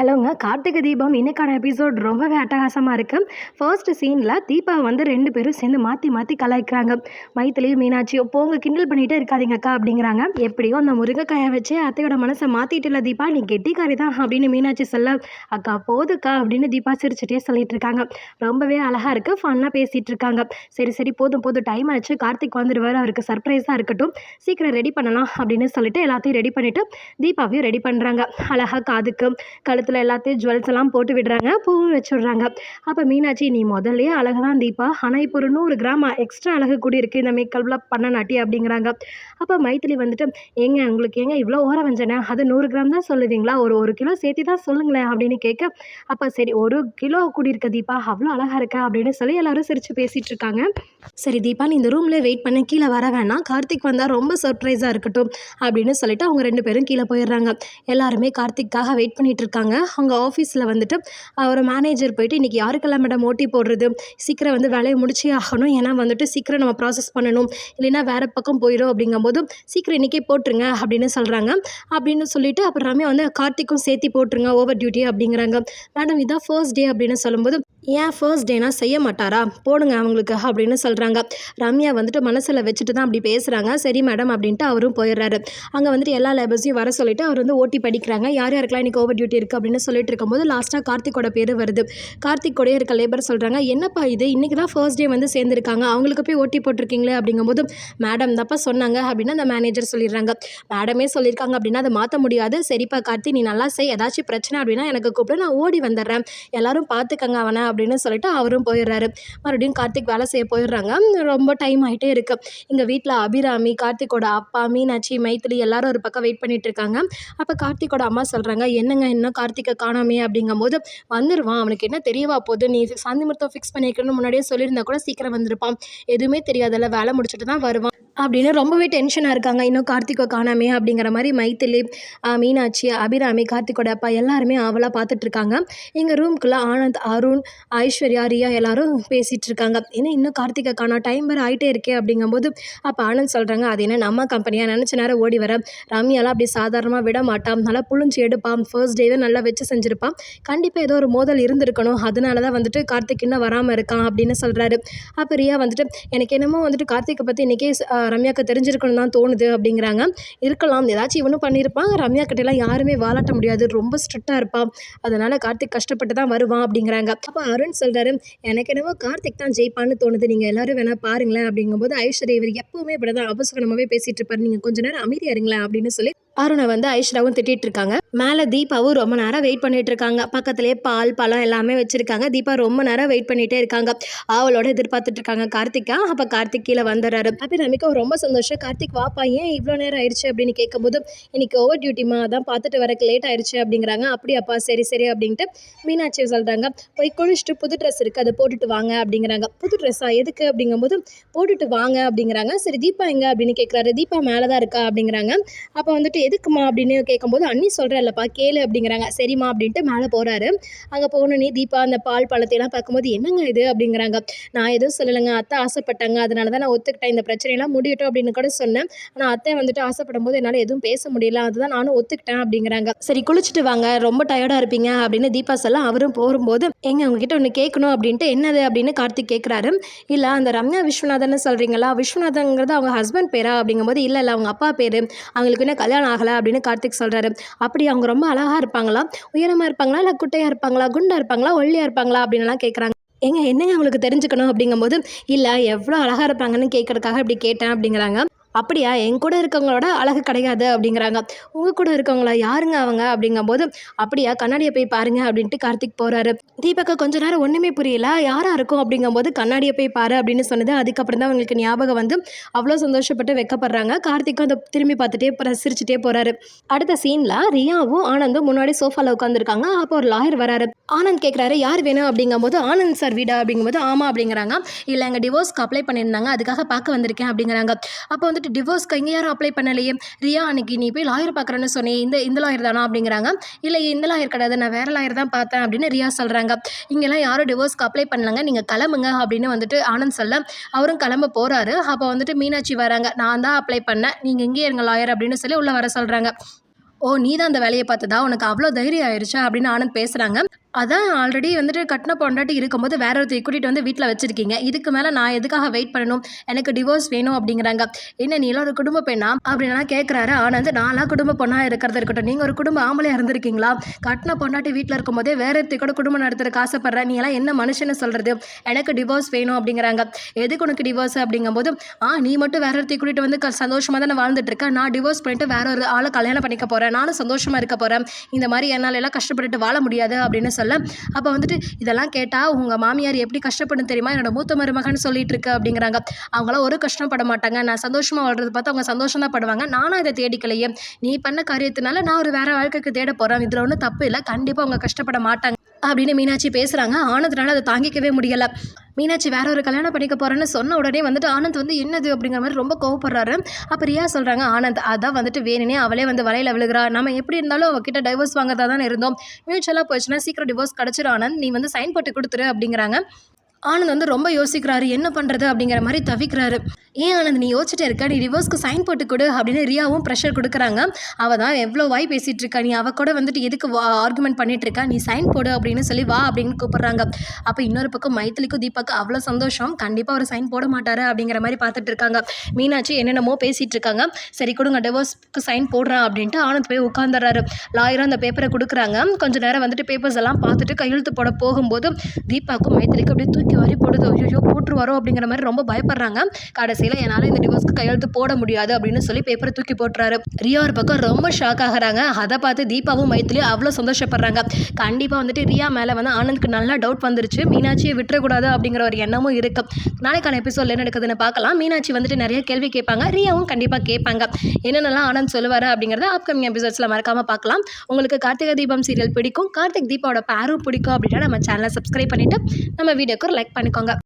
ஹலோங்க. கார்த்திகை தீபம் இன்னைக்கான எபிசோட் ரொம்பவே அட்டகாசமா இருக்கு. ஃபர்ஸ்ட் சீன்ல தீபா வந்து 2 பேரும் சேர்ந்து மாத்தி மாத்தி கலாய்க்கிறாங்க. மைதிலியும் மீனாட்சியும் போங்க கிண்டல் பண்ணிட்டே இருக்காதீங்க அக்கா அப்படிங்கிறாங்க. எப்படியோ அந்த முருங்கைக்காயை வச்சு அத்தையோட மனசை மாத்திட்டுல தீபா, நீ கெட்டிக்காரி தான் அப்படின்னு மீனாட்சி சொல்ல, அக்கா போதுக்கா அப்படின்னு தீபா சிரிச்சுட்டே சொல்லிட்டு இருக்காங்க. ரொம்பவே அழகா இருக்கு, ஃபன்னா பேசிட்டு இருக்காங்க. சரி சரி போதும் போதும், டைம் ஆச்சு, கார்த்திக் வந்துடுவார், அவருக்கு சர்ப்ரைஸாக இருக்கட்டும், சீக்கிரம் ரெடி பண்ணலாம் அப்படின்னு சொல்லிட்டு எல்லாத்தையும் ரெடி பண்ணிட்டு தீபாவையும் ரெடி பண்ணுறாங்க. அழகா காதுக்கு கழுத்தில் எல்லாத்தையும் ஜுவல்ஸ் எல்லாம் போட்டு விடுறாங்க, பூவும் வச்சு விட்றாங்க. அப்போ மீனாட்சி, நீ முதல்லையே அழகு தான் தீபா, ஆனால் இப்போ ஒரு 100 கிராம் எக்ஸ்ட்ரா அழகு கூடி இருக்குது இந்த மேக்கப்லாம் பண்ண நாட்டி அப்படிங்கிறாங்க. அப்போ மைத்திலி வந்துட்டு, ஏங்க உங்களுக்கு ஏங்க இவ்வளோ ஓர வஞ்சனை, அது 100 கிராம் தான் சொல்லுவீங்களா, ஒரு 1 கிலோ சேர்த்து தான் சொல்லுங்களேன் அப்படின்னு கேட்க, அப்போ சரி 1 கிலோ கூடி இருக்க தீபா, அவ்வளோ அழகாக இருக்கா அப்படின்னு சொல்லி எல்லாரும் சிரித்து பேசிகிட்டு இருக்காங்க. சரி தீபா, நீ இந்த ரூம்லேயே வெயிட் பண்ண, கீழே வர வேணாம், கார்த்திக் வந்தால் ரொம்ப சர்ப்ரைஸாக இருக்கட்டும் அப்படின்னு சொல்லிட்டு அவங்க 2 பேரும் கீழே போயிடுறாங்க. எல்லாருமே கார்த்திக்காக வெயிட் பண்ணிட்டு இருக்காங்க. அவங்க ஆஃபீஸில் வந்துட்டு ஒரு மேனேஜர் போயிட்டு, இன்றைக்கி யாருக்கெல்லாம் மேடம் ஓட்டி போடுறது, சீக்கிரம் வந்து வேலையை முடிச்சே ஆகணும், ஏன்னா வந்துட்டு சீக்கிரம் நம்ம ப்ராசஸ் பண்ணணும், இல்லைன்னா வேறு பக்கம் போயிடும் அப்படிங்கும்போது சீக்கிரம் இன்றைக்கே போட்டுருங்க அப்படின்னு சொல்கிறாங்க. அப்படின்னு சொல்லிட்டு அப்புறம் ரம்யா வந்து கார்த்திக்கும் சேர்த்தி போட்டுருங்க ஓவர் டியூட்டி அப்படிங்கிறாங்க. மேடம் இதான் ஃபர்ஸ்ட் டே அப்படின்னு சொல்லும்போது, ஏன் ஃபர்ஸ்ட் டேனா செய்ய மாட்டாரா, போடுங்க அவங்களுக்கு அப்படின்னு சொல்கிறாங்க. ரம்யா வந்துட்டு மனசில் வச்சுட்டு தான் அப்படி பேசுகிறாங்க. சரி மேடம் அப்படின்ட்டு அவரும் போயிடுறாரு. அங்கே வந்துட்டு எல்லா லேபர்ஸையும் வர சொல்லிட்டு அவர் வந்து ஓட்டி படிக்கிறாங்க. யார் யாருக்கெல்லாம் இன்றைக்கி ஓவர் டியூட்டி இருக்குது அப்படின்னு சொல்லிட்டு இருக்கும்போது லாஸ்ட்டாக கார்த்திக்கோட பேர் வருது. கார்த்திக் கூட இருக்க லேபர் சொல்கிறாங்க, என்னப்பா இது, இன்றைக்கி தான் ஃபர்ஸ்ட் டே வந்து சேர்ந்துருக்காங்க, அவங்களுக்கு போய் ஓட்டி போட்டிருக்கீங்களே அப்படிங்கும்போது, மேடம் தப்பா சொன்னாங்க அப்படின்னு அந்த மேனேஜர் சொல்லிடுறாங்க. மேடமே சொல்லியிருக்காங்க அப்படின்னா அதை மாற்ற முடியாது, சரிப்பா கார்த்தி நீ நல்லா செய், ஏதாச்சும் பிரச்சனை அப்படின்னா எனக்கு கூப்பிட்டு நான் ஓடி வந்துடுறேன், எல்லாரும் பார்த்துக்கங்க அவனை அப்படின்னு சொல்லிட்டு அவரும் போயிடுறாரு. மறுபடியும் கார்த்திக் வேலை செய்ய போயிடுறாங்க. ரொம்ப டைம் ஆகிட்டே இருக்கு. எங்கள் வீட்டில் அபிராமி, கார்த்திக்கோட அப்பா, மீனாட்சி, மைத்திலி எல்லாரும் ஒரு பக்கம் வெயிட் பண்ணிட்டு இருக்காங்க. அப்போ கார்த்திக்கோட அம்மா சொல்கிறாங்க, என்னங்க இன்னும் கார்த்திகை காணாமே அப்படிங்கும்போது, வந்துடுவான், அவனுக்கு என்ன தெரியவா போகுது, நீ சாந்தி முகூர்த்தம் ஃபிக்ஸ் பண்ணிக்கணும்னு முன்னாடியே சொல்லியிருந்தா கூட சீக்கிரம் வந்திருப்பான், எதுவுமே தெரியாதல்ல, வேலை முடிச்சுட்டு தான் வருவான் அப்படின்னு ரொம்பவே டென்ஷனாக இருக்காங்க. இன்னும் கார்த்திகை காணாமே அப்படிங்கிற மாதிரி மைத்திலி, மீனாட்சி, அபிராமி, கார்த்திகோட அப்பா எல்லாருமே அவளாக பார்த்துட்ருக்காங்க. எங்கள் ரூம்குள்ளே ஆனந்த், அருண், ஐஸ்வர்யா, ரியா எல்லாரும் பேசிகிட்டு இருக்காங்க. ஏன்னா இன்னும் கார்த்திகை காணா, டைம் வேறு ஆகிட்டே இருக்கே அப்படிங்கும்போது, அப்போ ஆனந்த் சொல்கிறாங்க, அது என்ன நம்ம கம்பெனியாக, நினச்ச நேரம் ஓடி வர, ரம்யாலாம் அப்படி சாதாரணமாக விட மாட்டான், நல்லா புழிஞ்சு எடுப்பான், ஃபர்ஸ்ட் டேவே நல்லா வச்சு செஞ்சுருப்பான், கண்டிப்பாக ஏதோ ஒரு மோதல் இருந்திருக்கணும், அதனால தான் வந்துட்டு கார்த்திக் இன்னும் வராமல் இருக்கான் அப்படின்னு சொல்கிறாரு. அப்போ ரியா வந்துட்டு, எனக்கு என்னமோ வந்துட்டு கார்த்திகை பற்றி இன்றைக்கே ரம்யாவுக்கு தெரிஞ்சிருக்கணும் தான் தோணுது அப்படிங்கிறாங்க. இருக்கலாம், ஏதாச்சும் இவனும் பண்ணியிருப்பான், ரம்யா கிட்டலாம் யாருமே வாலாட்ட முடியாது, ரொம்ப ஸ்ட்ரிக்டாக இருப்பான், அதனால் கார்த்திக் கஷ்டப்பட்டு தான் வருவான் அப்படிங்கிறாங்க. அப்போ அருண் சொல்கிறாரு, எனக்கு என்னவோ கார்த்திக் தான் ஜெயிப்பான்னு தோணுது, நீங்கள் எல்லோரும் வேணால் பாருங்களேன் அப்படிங்கும்போது, ஐஸ்வர்யா இவர் எப்பவுமே இப்படி தான் அபசகனமாகவே பேசிகிட்டு இருப்பார், நீங்கள் கொஞ்சம் நேரம் அமைதியாக இருங்களேன் அப்படின்னு சொல்லி அருணை வந்து ஐஸ்வர்யாவும் திட்டிகிட்டு இருக்காங்க. மேலே தீபாவும் ரொம்ப நேரம் வெயிட் பண்ணிட்டு இருக்காங்க. பக்கத்துலேயே பால், பழம் எல்லாமே வச்சுருக்காங்க. தீபா ரொம்ப நேரம் வெயிட் பண்ணிகிட்டே இருக்காங்க, அவளோட எதிர்பார்த்துட்டு இருக்காங்க கார்த்திகா. அப்போ கார்த்திக் கீழே வந்துடுறாரு. அப்போ ரமிகா ரொம்ப சந்தோஷம், கார்த்திக் வாப்பா, ஏன் இவ்வளோ நேரம் ஆயிடுச்சு அப்படின்னு கேட்கும்போது, இன்னைக்கு ஓவர் டியூட்டிமா, அதான் பார்த்துட்டு வரக்கு லேட் ஆயிடுச்சு அப்படிங்கிறாங்க. அப்படியாப்பா, சரி சரி அப்படின்ட்டு மீனாட்சி சொல்கிறாங்க, போய் குளிச்சுட்டு புது ட்ரெஸ் இருக்குது அதை போட்டுட்டு வாங்க அப்படிங்கிறாங்க. புது ட்ரெஸ்ஸா, எதுக்கு அப்படிங்கும்போது, போட்டுட்டு வாங்க அப்படிங்கிறாங்க. சரி தீபா எங்கே அப்படின்னு கேட்குறாரு. தீபா மேலே தான் இருக்கா அப்படிங்கிறாங்க. அப்போ வந்துட்டு எதுக்குமா அப்படின்னு கேட்கும்போது, அண்ணி சொல்கிறல்லப்பா கேளு அப்படிங்கிறாங்க. சரிம்மா அப்படின்ட்டு மேலே போகிறாரு. அங்கே போகணுன்னே தீபா அந்த பால் பழத்தையெல்லாம் பார்க்கும்போது, என்னங்க இது அப்படிங்கிறாங்க. நான் எதுவும் சொல்லலைங்க, அத்தை ஆசைப்பட்டாங்க, அதனால தான் நான் ஒத்துக்கிட்டேன், இந்த பிரச்சனையெல்லாம் முடியட்டும் அப்படின்னு கூட சொன்னேன், ஆனால் அத்தை வந்துட்டு ஆசைப்படும் போது என்னால் எதுவும் பேச முடியல, அதுதான் நானும் ஒத்துக்கிட்டேன் அப்படிங்கிறாங்க. சரி குளிச்சுட்டு வாங்க, ரொம்ப டயர்டாக இருப்பீங்க அப்படின்னு தீபா சொல்ல, அவரும் போகும்போது, எங்க உங்ககிட்ட ஒன்று கேட்கணும் அப்படின்ட்டு, என்னது அப்படின்னு கார்த்திக் கேட்குறாரு. இல்லை அந்த ரம்யா விஸ்வநாதன் சொல்கிறீங்களா, விஸ்வநாதங்கிறது அவங்க ஹஸ்பண்ட் பேரா அப்படிங்கும்போது, இல்லை இல்லை அவங்க அப்பா பேர், அவங்களுக்கு இன்னும் கல்யாணம் ஆகலை அப்படின்னு கார்த்திக் சொல்கிறாரு. அப்படி அவங்க ரொம்ப அழகாக இருப்பாங்களா, உயரமாக இருப்பாங்களா, இல்லை குட்டையாக இருப்பாங்களா, குண்டாக இருப்பாங்களா, ஒல்லியாக இருப்பாங்களா அப்படின்லாம் கேட்குறாங்க. ஏங்க என்னங்க அவங்களுக்கு தெரிஞ்சுக்கணும் அப்படிங்கும்போது, இல்லை எவ்வளோ அழகாக இருப்பாங்கன்னு கேட்குறதுக்காக இப்படி கேட்டேன் அப்படிங்கிறாங்க. அப்படியா, என் கூட இருக்கவங்களோட அழகு கிடையாது அப்படிங்கிறாங்க. உங்கள் கூட இருக்கவங்களா, யாருங்க அவங்க அப்படிங்கும்போது, அப்படியா கண்ணாடியை போய் பாருங்க அப்படின்ட்டு கார்த்திக் போகிறாரு. தீபக்கு கொஞ்ச நேரம் ஒன்றுமே புரியல, யாராக இருக்கும் அப்படிங்கும்போது, கண்ணாடியை போய் பாரு அப்படின்னு சொன்னது. அதுக்கப்புறம் தான் அவங்களுக்கு ஞாபகம் வந்து அவ்வளோ சந்தோஷப்பட்டு வெக்கப்படுறாங்க. கார்த்திக்கும் அதை திரும்பி பார்த்துட்டே சிரிச்சுட்டே போகிறாரு. அடுத்த சீனில் ரியாவும் ஆனந்தும் முன்னாடி சோஃபாவில் உட்காந்துருக்காங்க. அப்போ ஒரு லாயர் வராரு. ஆனந்த் கேட்குறாரு, யார் வேணும் அப்படிங்கும்போது, ஆனந்த் சார் வீடா அப்படிங்கும்போது, ஆமாம் அப்படிங்கிறாங்க. இல்லை எங்கள் டிவோர்ஸ்க்கு அப்ளை பண்ணியிருந்தாங்க, அதுக்காக பார்க்க வந்திருக்கேன் அப்படிங்கிறாங்க. அப்போ வந்துட்டு, டிவோர்ஸ்க்கு இங்கே யாரும் அப்ளை பண்ணலையே, ரியா அன்னைக்கு நீ போய் லாயர் பார்க்குறேன்னு சொன்னேன், இந்த லாயர் தானா அப்படிங்கிறாங்க. இல்லை இந்த லாயர் கிடையாது, நான் வேறு லாயர் தான் பார்த்தேன் அப்படின்னு ரியா சொல்கிறாங்க. இங்கெல்லாம் யாரும் டிவோர்ஸ்க்கு அப்ளை பண்ணலங்க, நீங்கள் கிளம்புங்க அப்படின்னு வந்துட்டு ஆனந்த் சொல்ல, அவரும் கிளம்ப போகிறாரு. அப்போ வந்துட்டு மீனாட்சி வராங்க, நான் தான் அப்ளை பண்ணேன், நீங்கள் இங்கே இருங்க லாயர் அப்படின்னு சொல்லி உள்ளே வர சொல்கிறாங்க. ஓ! நீ தான் அந்த வேலைய பார்த்ததா? உனக்கு அவ்ளோ தைரியம் ஆயிருச்சா? அப்படின்னு ஆனந்த் பேசுறாங்க. அதான் ஆல்ரெடி வந்துட்டு கட்டின பொண்டாட்டி இருக்கும்போது வேற ஒருத்தைய கூட்டிட்டு வந்து வீட்ல வச்சிருக்கீங்க. இதுக்கு மேல நான் எதுக்காக வெயிட் பண்ணணும்? எனக்கு டிவோர்ஸ் வேணும் அப்படிங்கிறாங்க. என்ன நீலாம் ஒரு குடும்ப பெண்ணா? அப்படின்லாம் கேட்குறாரு ஆனந்த். நான்லாம் குடும்ப பொண்ணா இருக்கிறது இருக்கட்டும். நீங்க ஒரு குடும்ப ஆம்பளையா இருந்திருக்கீங்களா? கட்டின பொண்டாட்டி வீட்ல இருக்கும்போதே வேற ஒருத்தி கூட குடும்பம் நடத்துறதுக்கு ஆசைப்படுற நீலாம் என்ன மனுஷன்னு சொல்றது? எனக்கு டிவோர்ஸ் வேணும் அப்படிங்கிறாங்க. எதுக்கு உனக்கு டிவோர்ஸ் அப்படிங்கும்போது, நீ மட்டும் வேற ஒருத்தைய கூட்டிட்டு வந்து சந்தோஷமா தானே வாழ்ந்துட்டு இருக்க. நான் டிவோர்ஸ் பண்ணிட்டு வேற ஒரு ஆள கல்யாணம் பண்ணிக்க போறேன். நானும் சந்தோஷமா இருக்க போறேன். இந்த மாரி என்னால எல்லாம் கஷ்டப்பட்டுட்டு வாழ முடியாது அப்படின்னு சொல்ல, அப்போ வந்துட்டு இதெல்லாம் கேட்டா உங்க மாமியார் எப்படி கஷ்டப்படும் தெரியுமா? என்னோட மூத்த மருமகன் சொல்லிட்டு இருக்க அப்படிங்கிறாங்க. அவங்களாம் ஒரு கஷ்டம் பட மாட்டாங்க. நான் சந்தோஷமா வாழ்றத பார்த்து அவங்க சந்தோஷம் தான் படுவாங்க. நானும் இதை தேடிக்கலையே. நீ பண்ண காரியத்தினால நான் ஒரு வேற வாழ்க்கைக்கு தேட போறேன். இதுல ஒன்றும் தப்பு இல்லை. கண்டிப்பா அவங்க கஷ்டப்பட மாட்டாங்க அப்படின்னு மீனாட்சி பேசுறாங்க. ஆனந்த்னால அதை தாங்கிக்கவே முடியல. மீனாட்சி வேற ஒரு கல்யாணம் பண்ணிக்க போறேன்னு சொன்ன உடனே வந்துட்டு ஆனந்த் வந்து என்னது அப்படிங்கிற மாதிரி ரொம்ப கோவப்படுறாரு. அப்போ ரியா சொல்றாங்க, ஆனந்த் அதான் வந்துட்டு வேணுனே அவளே வந்து வலையில விழுகிறா. நம்ம எப்படி இருந்தாலும் அவகிட்ட டைவர்ஸ் வாங்கறதா தானே இருந்தோம். மியூச்சுவலாக போச்சுன்னா சீக்கிரம் டிவோர்ஸ் கிடச்சிடும் ஆனந்த். நீ வந்து சைன் போட்டு கொடுத்துரு அப்படிங்கிறாங்க. ஆனந்த் வந்து ரொம்ப யோசிக்கிறாரு. என்ன பண்ணுறது அப்படிங்கிற மாதிரி தவிக்கிறாரு. ஏன் ஆனந்த் நீ யோசிச்சுட்டே இருக்க? நீ டிவோர்ஸ்க்கு சைன் போட்டு கொடு அப்படின்னு ரியாவும் ப்ரெஷர் கொடுக்குறாங்க. அவள் தான் எவ்வளோ வாய் பேசிகிட்டு இருக்கா. நீ அவள் கூட வந்துட்டு எதுக்கு ஆர்குமெண்ட் பண்ணிட்டு இருக்கா? நீ சைன் போடு அப்படின்னு சொல்லி வா அப்படின்னு கூப்பிட்றாங்க. அப்போ இன்னொரு பக்கம் மைத்திலிக்கும் தீபாவுக்கும் அவ்வளோ சந்தோஷம். கண்டிப்பாக அவர் சைன் போட மாட்டாரு அப்படிங்கிற மாதிரி பார்த்துட்டு இருக்காங்க. மீனாட்சி என்னென்னமோ பேசிகிட்டு இருக்காங்க. சரி கொடுங்க டிவோர்ஸ்க்கு சைன் போடுறான் அப்படின்ட்டு ஆனந்த் போய் உட்காந்துறாரு. லாயரும் அந்த பேப்பரை கொடுக்குறாங்க. கொஞ்சம் நேரம் வந்துட்டு பேப்பர்ஸ் எல்லாம் பார்த்துட்டு கையெழுத்து போட போகும்போது தீபாவுக்கும் மைத்திலிக்கும் அப்படியே தூக்கி வாரி போடுது. ஐயோ போட்டுருவாரோ அப்படிங்கிற மாதிரி ரொம்ப பயப்படுறாங்க. கடைசியில் என்னால் இந்த டிவோர்ஸ்க்கு கையெழுத்து போட முடியாது அப்படின்னு சொல்லி பேப்பரை தூக்கி போட்டுறாரு. ரியா ஒரு பக்கம் ரொம்ப ஷாக் ஆகிறாங்க. அதை பார்த்து தீபாவும் மைத்திலியும் அவ்வளோ சந்தோஷப்படுறாங்க. கண்டிப்பாக வந்துட்டு ரியா மேலே வந்து ஆனந்த்க்கு நல்லா டவுட் வந்துருச்சு. மீனாட்சியை விட்டுறக்கூடாது அப்படிங்கிற ஒரு எண்ணமும் இருக்கு. நாளைக்கான எபிசோட்ல என்ன நடக்குதுன்னு பார்க்கலாம். மீனாட்சி வந்துட்டு நிறைய கேள்வி கேட்பாங்க. ரியாவும் கண்டிப்பாக கேட்பாங்க. என்னென்னலாம் ஆனந்த் சொல்லுவார் அப்படிங்கிறத அப்கமிங் எபிசோட்ஸில் மறக்காமல் பார்க்கலாம். உங்களுக்கு கார்த்திகை தீபம் சீரியல் பிடிக்கும், கார்த்திக் தீபாவோட பேரும் பிடிக்கும் அப்படின்னா நம்ம சேனலை சப்ஸ்கிரைப் பண்ணிவிட்டு நம்ம வீடியோக்கு ஒரு லைக் பண்ணிக்கோங்க.